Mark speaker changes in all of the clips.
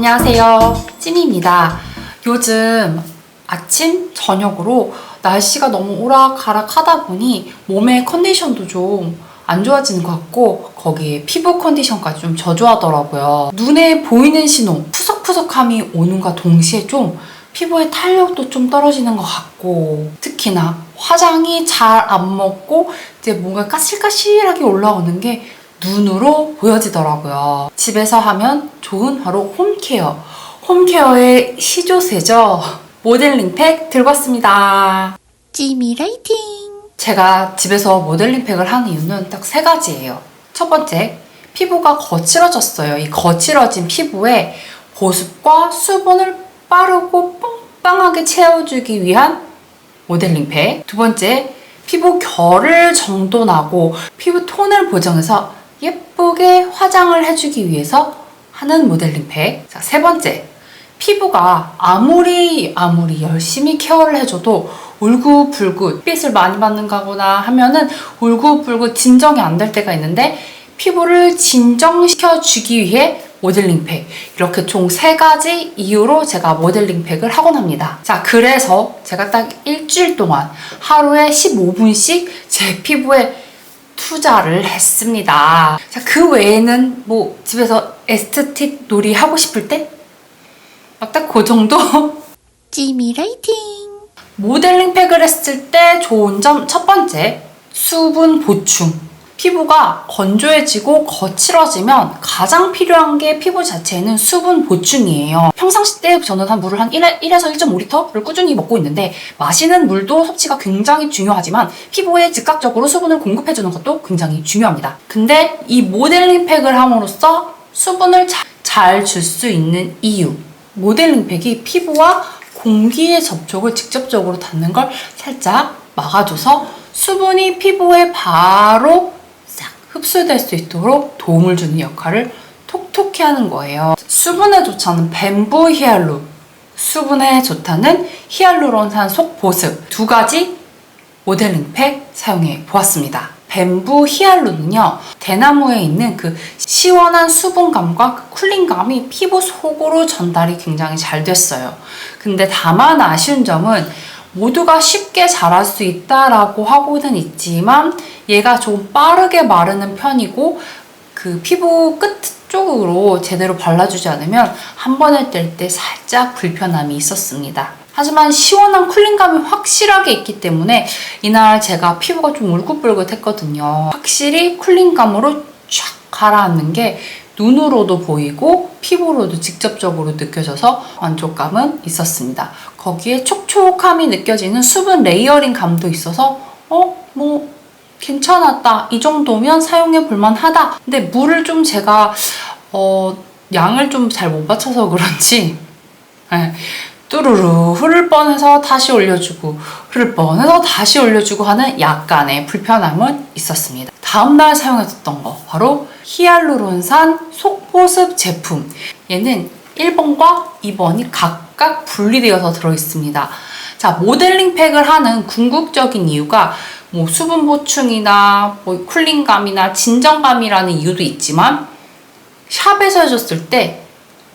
Speaker 1: 안녕하세요, 찐입니다. 요즘 아침, 저녁으로 날씨가 너무 오락가락하다 보니 몸의 컨디션도 좀 안 좋아지는 것 같고 거기에 피부 컨디션까지 좀 저조하더라고요. 눈에 보이는 신호, 푸석푸석함이 오는과 동시에 좀 피부의 탄력도 좀 떨어지는 것 같고 특히나 화장이 잘 안 먹고 이제 뭔가 까실까실하게 올라오는 게 눈으로 보여지더라고요. 집에서 하면 좋은 바로 홈케어. 홈케어의 시조새죠. 모델링 팩 들고 왔습니다.
Speaker 2: 찌미 라이팅!
Speaker 1: 제가 집에서 모델링 팩을 하는 이유는 딱 세 가지예요. 첫 번째, 피부가 거칠어졌어요. 이 거칠어진 피부에 보습과 수분을 빠르고 빵빵하게 채워주기 위한 모델링 팩. 두 번째, 피부 결을 정돈하고 피부 톤을 보정해서 예쁘게 화장을 해주기 위해서 하는 모델링 팩. 자, 세 번째, 피부가 아무리 열심히 케어를 해줘도 울긋불긋 햇빛을 많이 받는다거나 하면은 울긋불긋 진정이 안 될 때가 있는데 피부를 진정시켜주기 위해 모델링 팩. 이렇게 총 3가지 이유로 제가 모델링 팩을 하곤 합니다. 자, 그래서 제가 딱 일주일 동안 하루에 15분씩 제 피부에 투자를 했습니다. 자, 그 외에는 뭐 집에서 에스테틱 놀이 하고 싶을 때? 막 딱 그 정도?
Speaker 2: 찌미 라이팅!
Speaker 1: 모델링 팩을 했을 때 좋은 점 첫 번째, 수분 보충. 피부가 건조해지고 거칠어지면 가장 필요한 게 피부 자체에는 수분 보충이에요. 평상시 때 저는 물을 한 1에서 1.5리터를 꾸준히 먹고 있는데 마시는 물도 섭취가 굉장히 중요하지만 피부에 즉각적으로 수분을 공급해주는 것도 굉장히 중요합니다. 근데 이 모델링 팩을 함으로써 수분을 잘 줄 수 있는 이유. 모델링 팩이 피부와 공기의 접촉을 직접적으로 닿는 걸 살짝 막아줘서 수분이 피부에 바로 싹 흡수될 수 있도록 도움을 주는 역할을 톡톡히 하는 거예요. 수분에 좋지 않은 뱀부 히알루, 수분에 좋다는 히알루론산 속보습 2가지 모델링 팩 사용해 보았습니다. 뱀부 히알루는요, 대나무에 있는 그 시원한 수분감과 그 쿨링감이 피부 속으로 전달이 굉장히 잘 됐어요. 근데 다만 아쉬운 점은 모두가 쉽게 자랄 수 있다라고 하고는 있지만 얘가 좀 빠르게 마르는 편이고 그 피부 끝 쪽으로 제대로 발라주지 않으면 한 번에 뗄 때 살짝 불편함이 있었습니다. 하지만 시원한 쿨링감이 확실하게 있기 때문에 이날 제가 피부가 좀 울긋불긋했거든요. 확실히 쿨링감으로 쫙 가라앉는 게 눈으로도 보이고 피부로도 직접적으로 느껴져서 만족감은 있었습니다. 거기에 촉촉함이 느껴지는 수분 레이어링 감도 있어서 뭐 괜찮았다, 이 정도면 사용해 볼만하다. 근데 물을 좀 제가 양을 좀 잘 못 맞춰서 그런지 뚜루루 흐를 뻔해서 다시 올려주고 흐를 뻔해서 다시 올려주고 하는 약간의 불편함은 있었습니다. 다음날 사용했던 거 바로 히알루론산 속보습 제품. 얘는 1번과 2번이 각각 분리되어서 들어있습니다. 자, 모델링 팩을 하는 궁극적인 이유가 뭐 수분 보충이나 뭐 쿨링감이나 진정감이라는 이유도 있지만 샵에서 해줬을 때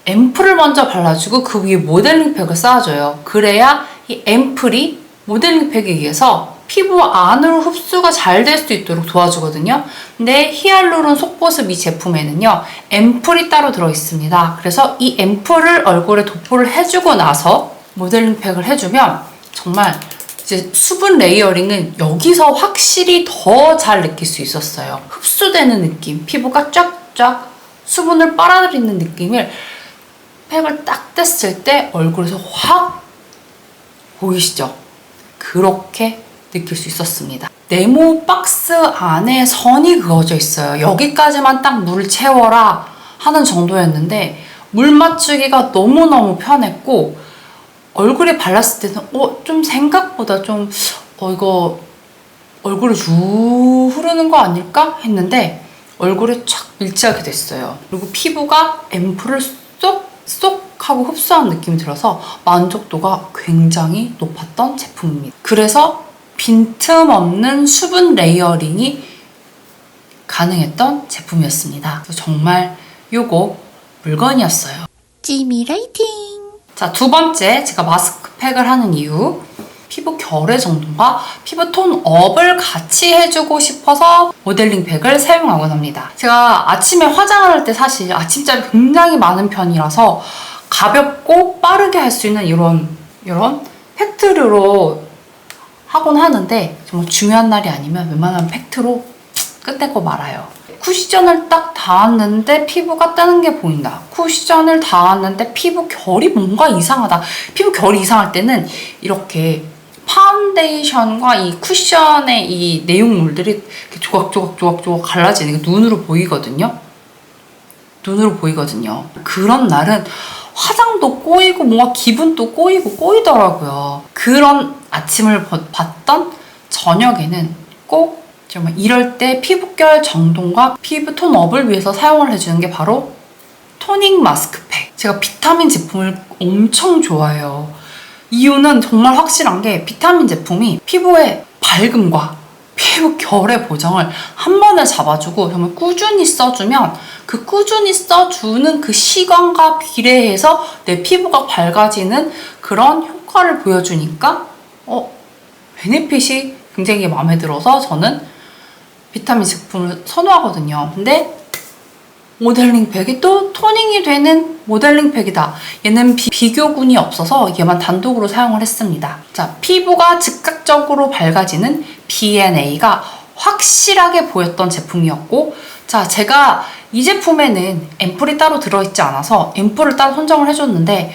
Speaker 1: 앰플을 먼저 발라주고 그 위에 모델링 팩을 쌓아줘요. 그래야 이 앰플이 모델링 팩에 의해서 피부 안으로 흡수가 잘 될 수 있도록 도와주거든요. 근데 히알루론 속보습 이 제품에는요, 앰플이 따로 들어있습니다. 그래서 이 앰플을 얼굴에 도포를 해주고 나서 모델링 팩을 해주면 정말 이제 수분 레이어링은 여기서 확실히 더 잘 느낄 수 있었어요. 흡수되는 느낌, 피부가 쫙쫙 수분을 빨아들이는 느낌을 팩을 딱 뗐을 때 얼굴에서 확 보이시죠? 그렇게 느낄 수 있었습니다. 네모 박스 안에 선이 그어져 있어요. 여기까지만 딱 물을 채워라 하는 정도였는데 물 맞추기가 너무너무 편했고 얼굴에 발랐을 때는 좀 생각보다 좀 이거 얼굴에 쭉 흐르는 거 아닐까 했는데 얼굴에 촥 밀착이 됐어요. 그리고 피부가 앰플을 쏙 하고 흡수한 느낌이 들어서 만족도가 굉장히 높았던 제품입니다. 그래서 빈틈없는 수분 레이어링이 가능했던 제품이었습니다. 그래서 정말 요거 물건이었어요.
Speaker 2: 찌미 라이팅.
Speaker 1: 자, 두 번째 제가 마스크팩을 하는 이유. 피부 결의 정돈과 피부 톤업을 같이 해주고 싶어서 모델링 팩을 사용하곤 합니다. 제가 아침에 화장을 할 때 사실 아침잠이 굉장히 많은 편이라서 가볍고 빠르게 할 수 있는 이런 팩트류로 하곤 하는데 정말 중요한 날이 아니면 웬만하면 팩트로 끝내고 말아요. 쿠션을 딱 닿았는데 피부가 뜨는 게 보인다. 쿠션을 닿았는데 피부 결이 뭔가 이상하다. 피부 결이 이상할 때는 이렇게 파운데이션과 이 쿠션의 이 내용물들이 이렇게 조각조각 갈라지는 게 눈으로 보이거든요. 그런 날은 화장도 꼬이고 뭔가 기분도 꼬이더라고요. 그런 아침을 봤던 저녁에는 꼭 정말 이럴 때 피부결 정돈과 피부 톤업을 위해서 사용을 해주는 게 바로 토닝 마스크팩. 제가 비타민 제품을 엄청 좋아해요. 이유는 정말 확실한 게 비타민 제품이 피부의 밝음과 피부 결의 보정을 한 번에 잡아주고 정말 꾸준히 써주면 그 꾸준히 써주는 그 시간과 비례해서 내 피부가 밝아지는 그런 효과를 보여주니까 베네핏이 굉장히 마음에 들어서 저는 비타민 제품을 선호하거든요. 근데 모델링 팩이 또 토닝이 되는 모델링 팩이다. 얘는 비교군이 없어서 얘만 단독으로 사용을 했습니다. 자, 피부가 즉각적으로 밝아지는 BNA가 확실하게 보였던 제품이었고, 자, 제가 이 제품에는 앰플이 따로 들어있지 않아서 앰플을 따로 선정을 해줬는데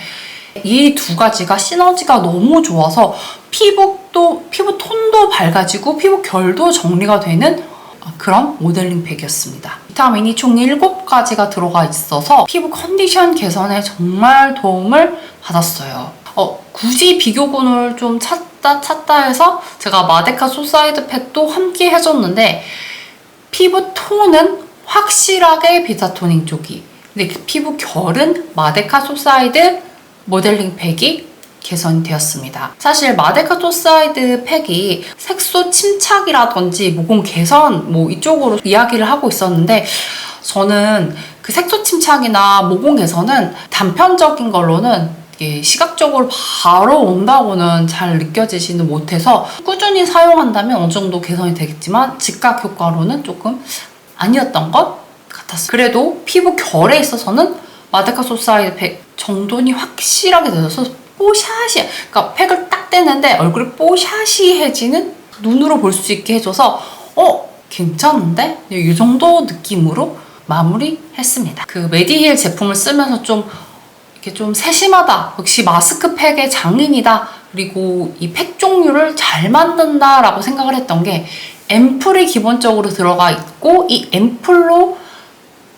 Speaker 1: 이 두 가지가 시너지가 너무 좋아서 피부 톤도 밝아지고 피부 결도 정리가 되는 그런 모델링 팩이었습니다. 비타민이 총 7가지가 들어가 있어서 피부 컨디션 개선에 정말 도움을 받았어요. 굳이 비교군을 좀 찾다 해서 제가 마데카 소사이드 팩도 함께 해줬는데 피부 톤은 확실하게 비타토닝 쪽이, 근데 그 피부 결은 마데카 소사이드 모델링 팩이 개선이 되었습니다. 사실 마데카 소사이드 팩이 색소 침착이라든지 모공 개선 이쪽으로 이야기를 하고 있었는데 저는 그 색소 침착이나 모공 개선은 단편적인 걸로는 시각적으로 바로 온다고는 잘 느껴지지는 못해서 꾸준히 사용한다면 어느 정도 개선이 되겠지만 즉각 효과로는 조금 아니었던 것 같았어요. 그래도 피부 결에 있어서는 마데카 소사이드 팩 정돈이 확실하게 되어서 뽀샤시, 그러니까 팩을 딱 떼는데 얼굴이 뽀샤시해지는, 눈으로 볼 수 있게 해줘서 괜찮은데? 이 정도 느낌으로 마무리했습니다. 그 메디힐 제품을 쓰면서 이렇게 좀 세심하다, 역시 마스크팩의 장인이다, 그리고 이 팩 종류를 잘 만든다 라고 생각을 했던 게 앰플이 기본적으로 들어가 있고 이 앰플로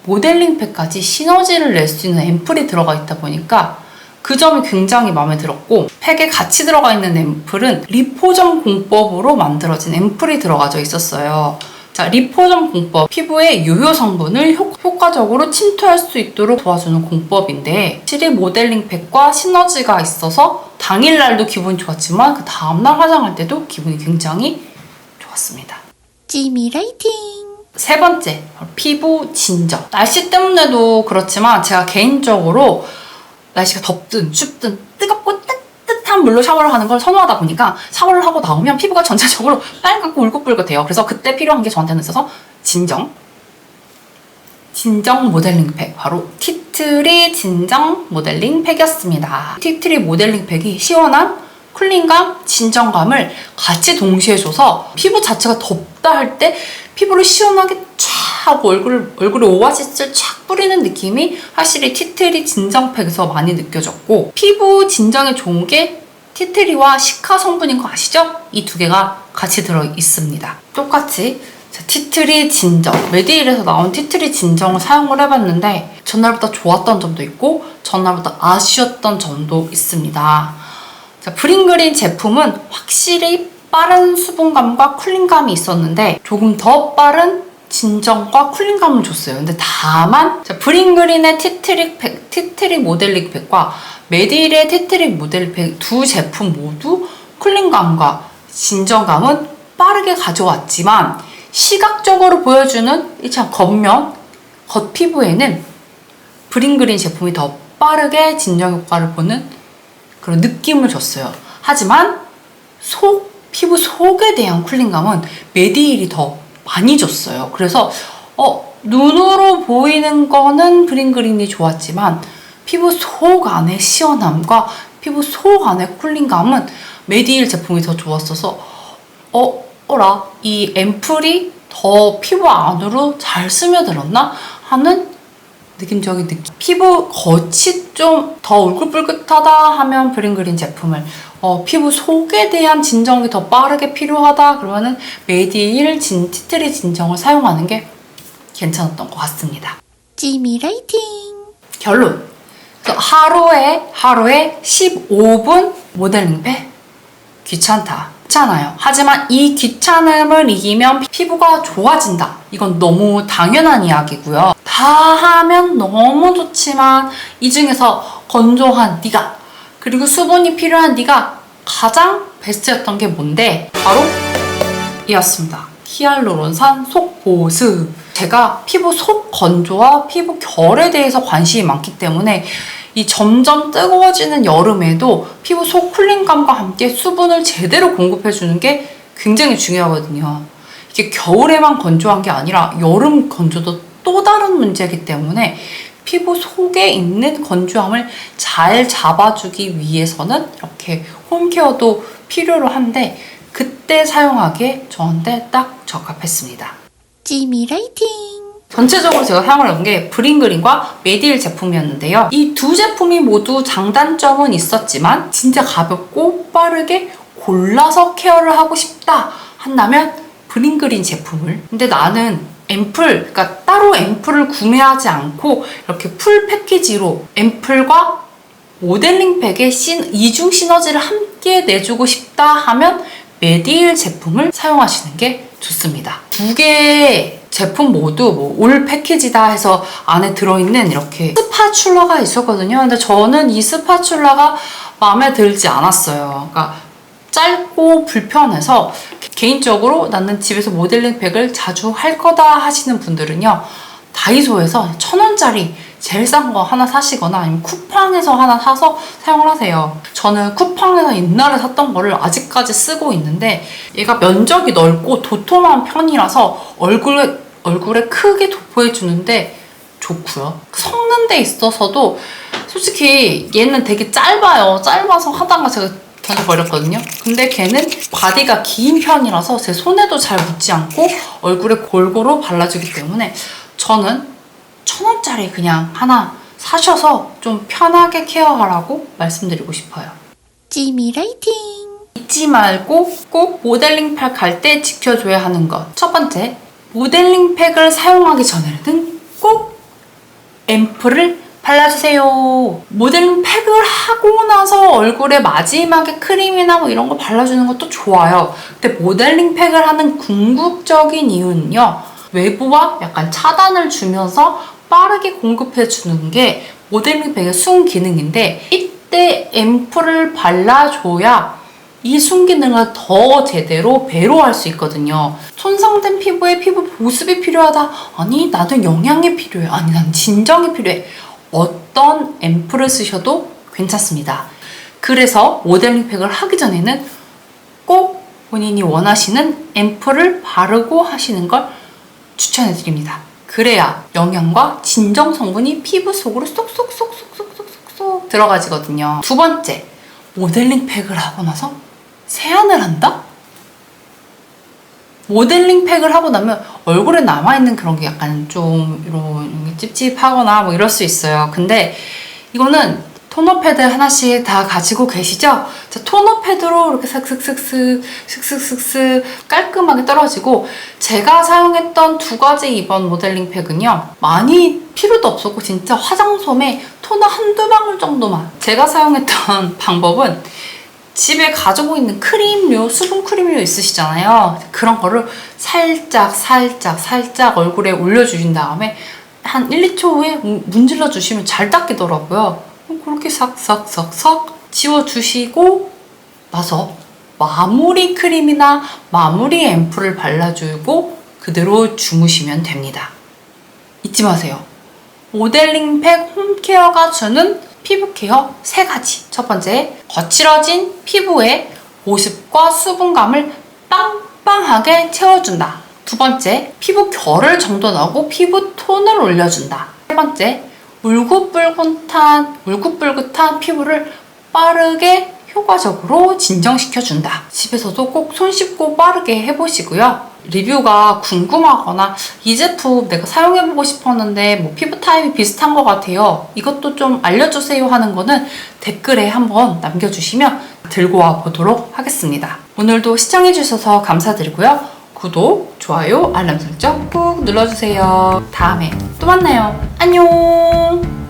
Speaker 1: 모델링 팩까지 시너지를 낼 수 있는 앰플이 들어가 있다 보니까 그 점이 굉장히 마음에 들었고, 팩에 같이 들어가 있는 앰플은 리포점 공법으로 만들어진 앰플이 들어가져 있었어요. 자, 리포점 공법, 피부의 유효 성분을 효과적으로 침투할 수 있도록 도와주는 공법인데 확실히 모델링 팩과 시너지가 있어서 당일날도 기분이 좋았지만 그 다음날 화장할 때도 기분이 굉장히 좋았습니다.
Speaker 2: 찌미 라이팅.
Speaker 1: 세 번째, 피부 진정. 날씨 때문에도 그렇지만 제가 개인적으로 날씨가 덥든 춥든 뜨겁고 따뜻한 물로 샤워를 하는 걸 선호하다 보니까 샤워를 하고 나오면 피부가 전체적으로 빨갛고 울긋불긋해요. 그래서 그때 필요한 게 저한테는 있어서 진정 모델링 팩, 바로 티트리 진정 모델링 팩이었습니다. 티트리 모델링 팩이 시원한 쿨링감, 진정감을 같이 동시에 줘서 피부 자체가 덥다 할 때 피부를 시원하게 쫙 하고 얼굴에 오아시스를 쫙 뿌리는 느낌이 확실히 티트리 진정팩에서 많이 느껴졌고, 피부 진정에 좋은 게 티트리와 시카 성분인 거 아시죠? 이 두 개가 같이 들어 있습니다. 똑같이 티트리 진정, 메디힐에서 나온 티트리 진정을 사용을 해봤는데 전날보다 좋았던 점도 있고 전날보다 아쉬웠던 점도 있습니다. 자, 브링그린 제품은 확실히 빠른 수분감과 쿨링감이 있었는데 조금 더 빠른 진정과 쿨링감을 줬어요. 근데 다만 브링그린의 티트리 모델링 팩과 메디힐의 티트리 모델링 팩 두 제품 모두 쿨링감과 진정감은 빠르게 가져왔지만 시각적으로 보여주는 이 참 겉면, 겉피부에는 브링그린 제품이 더 빠르게 진정 효과를 보는 그런 느낌을 줬어요. 하지만 피부 속에 대한 쿨링감은 메디힐이 더 많이 줬어요. 그래서 눈으로 보이는 거는 브링그린이 좋았지만 피부 속 안의 시원함과 피부 속 안의 쿨링감은 메디힐 제품이 더 좋았어서 이 앰플이 더 피부 안으로 잘 스며들었나 하는 느낌적인 느낌. 피부 겉이 좀 더 울긋불긋하다 하면 브링그린 제품을, 피부 속에 대한 진정이 더 빠르게 필요하다 그러면은 메디힐 티트리 진정을 사용하는 게 괜찮았던 것 같습니다.
Speaker 2: 찌미 라이팅.
Speaker 1: 결론. 그래서 하루에 15분 모델링팩 귀찮다. 귀찮아요. 하지만 이 귀찮음을 이기면 피부가 좋아진다. 이건 너무 당연한 이야기고요. 다 하면 너무 좋지만 이 중에서 건조한 네가 그리고 수분이 필요한 네가 가장 베스트였던 게 뭔데? 바로 이었습니다. 히알루론산 속 보습. 제가 피부 속 건조와 피부 결에 대해서 관심이 많기 때문에 이 점점 뜨거워지는 여름에도 피부 속 쿨링감과 함께 수분을 제대로 공급해주는 게 굉장히 중요하거든요. 이게 겨울에만 건조한 게 아니라 여름 건조도 또 다른 문제이기 때문에 피부 속에 있는 건조함을 잘 잡아주기 위해서는 이렇게 홈케어도 필요로 한데 그때 사용하기에 저한테 딱 적합했습니다.
Speaker 2: 찌미 라이팅.
Speaker 1: 전체적으로 제가 사용을 해본 게 브링그린과 메디힐 제품이었는데요. 이 두 제품이 모두 장단점은 있었지만 진짜 가볍고 빠르게 골라서 케어를 하고 싶다 한다면 브링그린 제품을. 근데 나는 그러니까 따로 앰플을 구매하지 않고 이렇게 풀 패키지로 앰플과 모델링팩의 이중 시너지를 함께 내주고 싶다 하면 메디힐 제품을 사용하시는 게 좋습니다. 두 개의 제품 모두 올 패키지다 해서 안에 들어있는 이렇게 스파츌러가 있었거든요. 근데 저는 이 스파츌러가 마음에 들지 않았어요. 그러니까 짧고 불편해서 개인적으로 나는 집에서 모델링팩을 자주 할 거다 하시는 분들은요. 다이소에서 1,000원짜리 제일 싼 거 하나 사시거나 아니면 쿠팡에서 하나 사서 사용을 하세요. 저는 쿠팡에서 옛날에 샀던 거를 아직까지 쓰고 있는데 얘가 면적이 넓고 도톰한 편이라서 얼굴에 크게 도포해주는데 좋고요. 섞는 데 있어서도 솔직히 얘는 되게 짧아요. 짧아서 하다가 제가 던져버렸거든요. 근데 걔는 바디가 긴 편이라서 제 손에도 잘 묻지 않고 얼굴에 골고루 발라주기 때문에 저는 1,000원짜리 그냥 하나 사셔서 좀 편하게 케어하라고 말씀드리고 싶어요.
Speaker 2: 찌미 라이팅.
Speaker 1: 잊지 말고 꼭 모델링팩 갈 때 지켜줘야 하는 것. 첫 번째, 모델링팩을 사용하기 전에는 꼭 앰플을 발라주세요. 모델링팩을 하고 나서 얼굴에 마지막에 크림이나 이런 거 발라주는 것도 좋아요. 근데 모델링팩을 하는 궁극적인 이유는요. 외부와 약간 차단을 주면서 빠르게 공급해주는 게 모델링팩의 순기능인데 이때 앰플을 발라줘야 이 순기능을 더 제대로 배로할 수 있거든요. 손상된 피부에 피부 보습이 필요하다. 아니 나는 영양이 필요해. 아니 난 진정이 필요해. 어떤 앰플을 쓰셔도 괜찮습니다. 그래서 모델링팩을 하기 전에는 꼭 본인이 원하시는 앰플을 바르고 하시는 걸 추천해드립니다. 그래야 영양과 진정 성분이 피부 속으로 쏙쏙쏙쏙쏙쏙쏙 들어가지거든요. 두 번째, 모델링팩을 하고 나서 세안을 한다? 모델링팩을 하고 나면 얼굴에 남아있는 그런 게 약간 좀 이런 찝찝하거나 이럴 수 있어요. 근데 이거는 토너 패드 하나씩 다 가지고 계시죠? 자, 토너 패드로 이렇게 슥슥슥슥 깔끔하게 떨어지고 제가 사용했던 두 가지 이번 모델링 팩은요. 많이 필요도 없었고 진짜 화장솜에 토너 한두 방울 정도만. 제가 사용했던 방법은 집에 가지고 있는 크림류, 수분 크림류 있으시잖아요. 그런 거를 살짝 얼굴에 올려주신 다음에 한 1, 2초 후에 문질러 주시면 잘 닦이더라고요. 그렇게 싹싹싹싹 지워주시고 나서 마무리 크림이나 마무리 앰플을 발라주고 그대로 주무시면 됩니다. 잊지 마세요. 모델링팩 홈케어가 주는 피부 케어 3가지. 첫 번째, 거칠어진 피부에 보습과 수분감을 빵빵하게 채워준다. 두 번째, 피부 결을 정돈하고 피부 톤을 올려준다. 세 번째, 울긋불긋한 피부를 빠르게 효과적으로 진정시켜준다. 집에서도 꼭 손 씻고 빠르게 해보시고요. 리뷰가 궁금하거나 이 제품 내가 사용해보고 싶었는데 뭐 피부 타입이 비슷한 것 같아요, 이것도 좀 알려주세요 하는 거는 댓글에 한번 남겨주시면 들고 와 보도록 하겠습니다. 오늘도 시청해주셔서 감사드리고요. 구독, 좋아요, 알람 설정 꾹 눌러주세요. 다음에 또 만나요. 안녕.